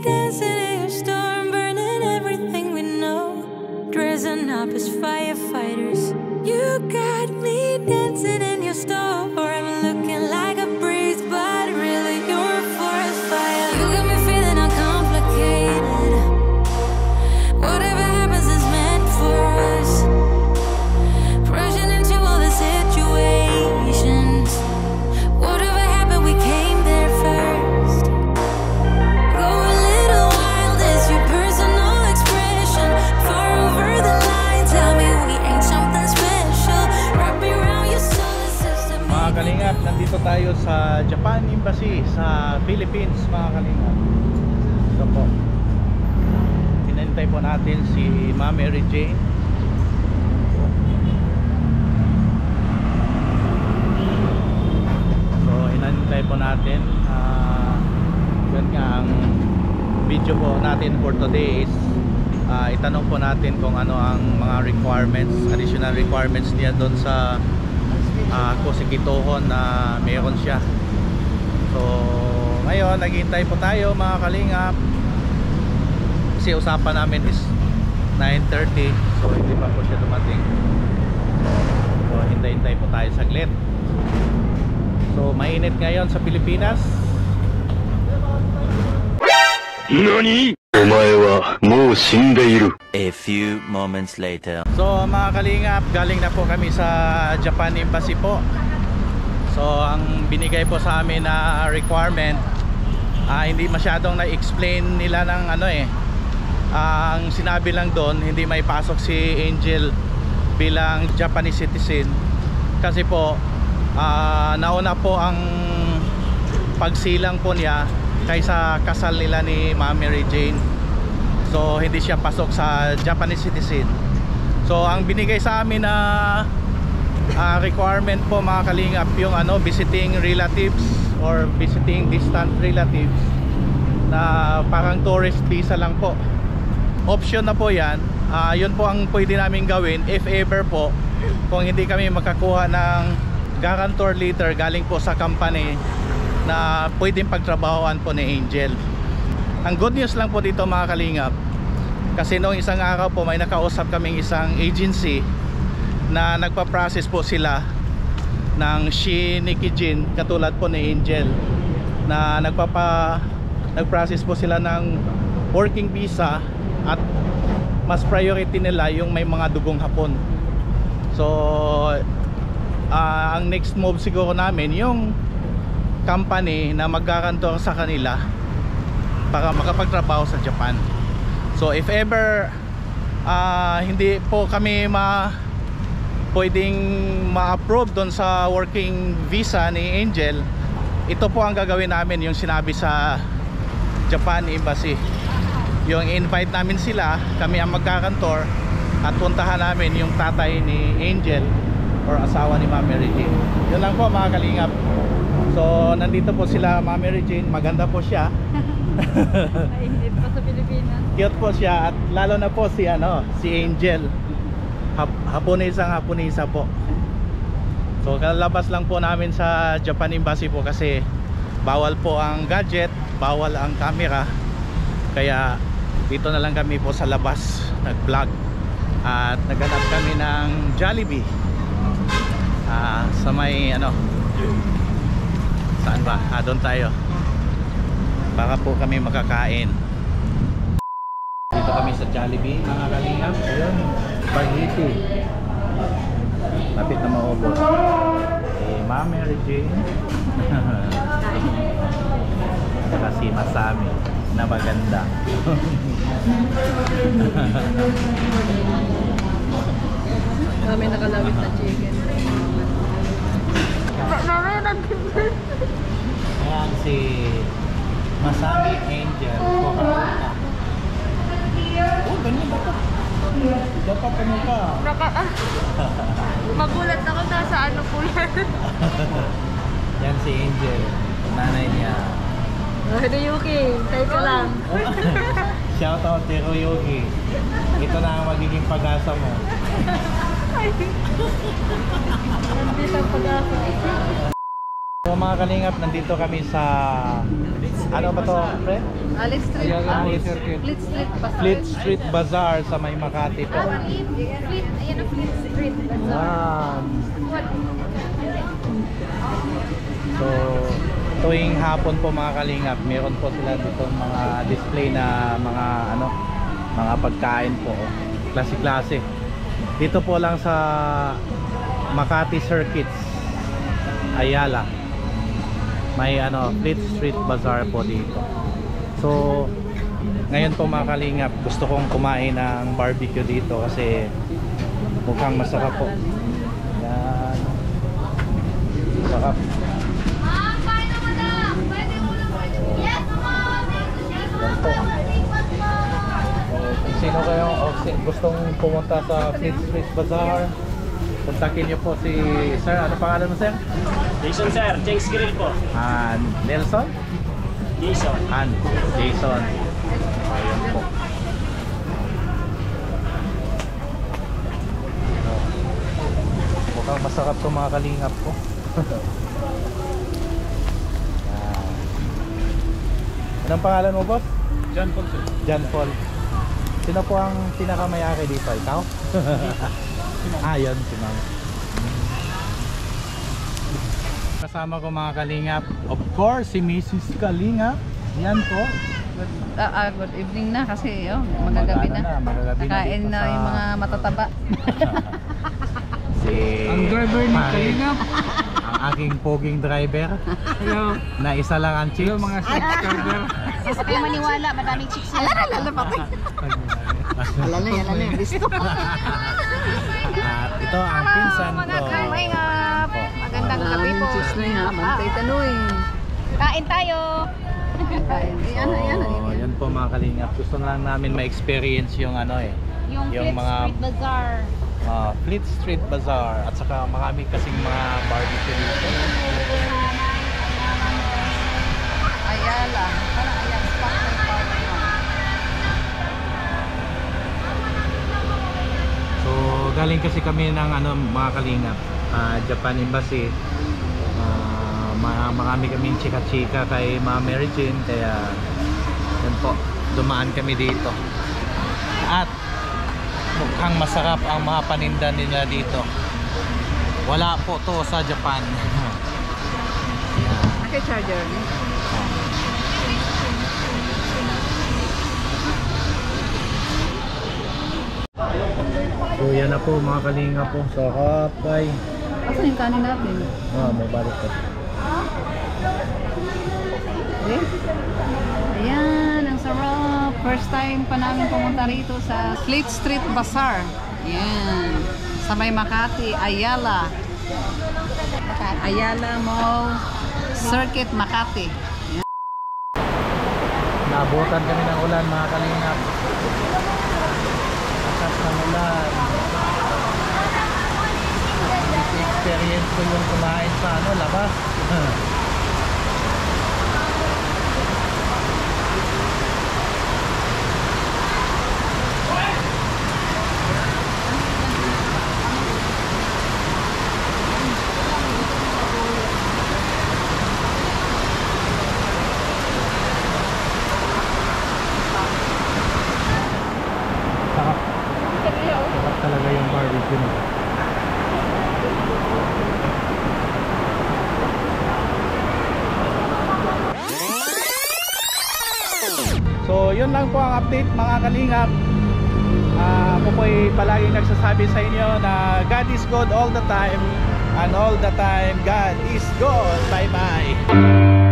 dancing in your storm, burning everything we know, dressing up as firefighters. You got me dancing in your storm, I'm looking like a breeze, but really you're a forest fire. You got me feeling uncomplicated. Whatever happens is meant for us. Rushing into all the situations. Whatever happened, we came there first. Go a little wild is your personal expression. Far over the line, tell me we ain't something special. Wrap me around your solar system. Mga kalingap, nandito tayo sa Japan Embassy sa Philippines, mga kalingap. Ito po, hinintay po natin si Ma'am Mary Jane. So hinintay po natin. Yun nga, ang video po natin for today is itanong po natin kung ano ang mga requirements, additional requirements niya doon sa Kusikitohon na meron siya. So ngayon naghihintay po tayo, mga kalingap, kasi usapan namin is 9:30, so hindi pa po siya dumating. So hintay-hintay po tayo saglit. So mainit ngayon sa Pilipinas. NANI?! Omae wa mou shindeiru. A few moments later. So mga kalingap, galing na po kami sa Japan Embassy po. So ang binigay po sa amin na requirement, hindi masyadong na-explain nila ng ano ang sinabi lang doon, hindi may pasok si Angel bilang Japanese citizen. Kasi po nauna po ang pagsilang po niya kaysa kasal nila ni Ma'am Mary Jane. So hindi siya pasok sa Japanese citizen. So ang binigay sa amin na requirement po, mga kalingap, yung visiting relatives or visiting distant relatives na parang tourist visa lang po. Option na po yan. Yun po ang pwede namin gawin if ever po, kung hindi kami makakuha ng guarantor letter galing po sa company na pwedeng pagtrabahoan po ni Angel. Ang good news lang po dito, mga kalingap, kasi noong isang araw po may nakausap kaming isang agency na nagpa-process po sila ng Shinikijin, katulad po ni Angel, na nag-process po sila ng working visa, at mas priority nila yung may mga dugong Hapon. So ang next move siguro namin yung company na mag-guarantor sa kanila para makapagtrabaho sa Japan. So if ever hindi po kami pwedeng ma-approve doon sa working visa ni Angel, ito po ang gagawin namin, yung sinabi sa Japan Embassy. Yung invite namin sila, kami ang mag-guarantor, at puntahan namin yung tatay ni Angel or asawa ni Ma'am Mary Jane. Yun lang po, mga kalingap. So nandito po sila, Ma'am Mary Jane, maganda po siya. Mainit pa sa Pilipinas. Cute po siya, at lalo na po si Angel. Hapunisa po. So kalabas lang po namin sa Japan Embassy po kasi bawal po ang gadget, bawal ang camera. Kaya dito na lang kami po sa labas nag-vlog, at naghanap kami ng Jollibee sa may saan ba? Doon tayo. Baka po kami makakain. Dito kami sa Jollibee, mga kalingap. Ayun, spaghetti. Lapit na maubos. Ma'am Mary Jane. Saka si Masami na maganda. Kami nakalawit na chicken. Ayan si Masami Angel. Coca-Cola. Oh, ganyan dapat. Dapat ano ka? Magulat ako nasa cooler. Yan si Angel, nanay niya. Hiroyuki, tayo ka lang. Shout out kay Hiroyuki. Ito na ang magiging pag-asa mo. Nandito ang pag-asa. So So mga kalingap, nandito kami sa ano ba to, pre? Alice Street. Fleet Street. Fleet Street Bazaar sa May Makati po. Fleet. Ayan ang Fleet Street. So tuwing hapon po mga kalingap, meron po sila dito mga display na mga pagkain po, klase-klase. Dito po lang sa Makati Circuits, Ayala. May Fleet Street Bazaar po dito. So ngayon po mga kalingap, gusto kong kumain ng barbecue dito kasi mukhang masarap po. Yan. Sarap. Kung sino kayong gustong pumunta sa Fleet Street Bazaar, kontakin niyo po si Sir. Ano pangalan mo, Sir? Jason sir, James Grill po. Nelson? Jason. Jason. Ayun po. Mukhang masarap to mga kalingap ko. Anong pangalan mo, boss? John Paul sir. John Paul. Sino po ang pinakamayari dito? Ikaw? Yun, si Ma'am. Kasama ko mga kalingap, of course, si Mrs. Kalingap. Yan po. Good evening na kasi magagabi na. Magagabi na Nakain dito na sa... yung mga matataba. Ang driver ni Kalingap. Ang aking poging driver. Hello. Na isa lang ang chicks. Hello mga subscriber. Huwag kayo maniwala, madaming chicks yan. Alala, pati. Alala, listo. At ito ang pinsan ko. Magandang gabi po. Chicks na yan, mantay tanoy. Kain tayo. Yan po mga kalingap. Gusto lang namin ma-experience yung Yung mga Street Bazaar. Fleet Street Bazaar at saka marami kasing mga barbecue dito. Ayala. Parang Ayala Spotlight Power. So galing kasi kami ng mga kalingap, Japan Embassy. Marami kaming chika-chika kay Ma'am Mary Jane, kaya yun po, dumaan kami dito. At mukhang masarap ang mga paninda nila dito. Wala po to sa Japan. Okay, charger. So yan na po mga kalinga po. Sarap ay. Asan yung kanin natin? May balik ko. Okay. Ayan, ang sarap. First time pa namin pumunta rito sa Fleet Street Bazaar. Ayan. Sa May Makati, Ayala. Ayala Mall Circuit, Makati. Ayan. Naabutan kami ng ulan mga kalingap. Akas ng ulan. Experience ko yung kumain sa labas. Sarap talaga yung barbecue nila. So yun lang po ang update mga kalingap. Ako po'y palaging nagsasabi sa inyo na God is good all the time, and all the time God is good. Bye bye.